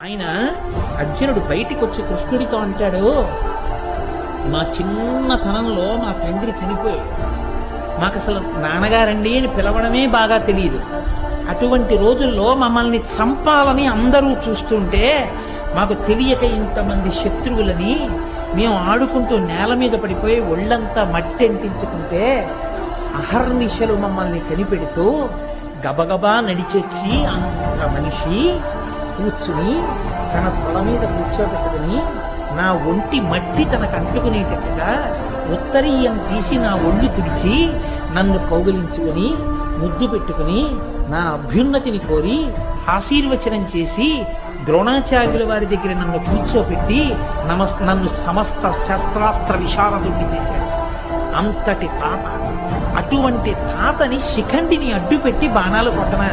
ఆయన అర్జునుడు బయటికి వచ్చి కృష్ణుడితో అంటాడు, మా చిన్నతనంలో మా తండ్రి చనిపోయాడు, మాకు అసలు నాన్నగారండి అని పిలవడమే బాగా తెలియదు. అటువంటి రోజుల్లో మమ్మల్ని చంపాలని అందరూ చూస్తుంటే మాకు తెలియక ఇంతమంది శత్రువులని మేము ఆడుకుంటూ నేల మీద పడిపోయి ఒళ్ళంతా మట్టి అంటించుకుంటే అహర్నిశలు మమ్మల్ని కనిపెడుతూ గబగబా నడిచొచ్చి అంత మనిషి కూర్చుని తన తల మీద కూర్చోబెట్టుకుని నా ఒంటి మట్టి తనకు అంటుకునేటట్టుగా ఉత్తరీయం తీసి నా ఒళ్ళు తుడిచి నన్ను కౌగిలించుకుని ముద్దు పెట్టుకుని నా అభ్యున్నతిని కోరి ఆశీర్వచనం చేసి ద్రోణాచార్యుల వారి దగ్గర నన్ను కూర్చోబెట్టి నన్ను సమస్త శస్త్రాస్త్ర విశారదుడిని చేశాడు. అంతటి తాత, అటువంటి తాతని శిఖండిని అడ్డుపెట్టి బాణాలు కొట్టనా?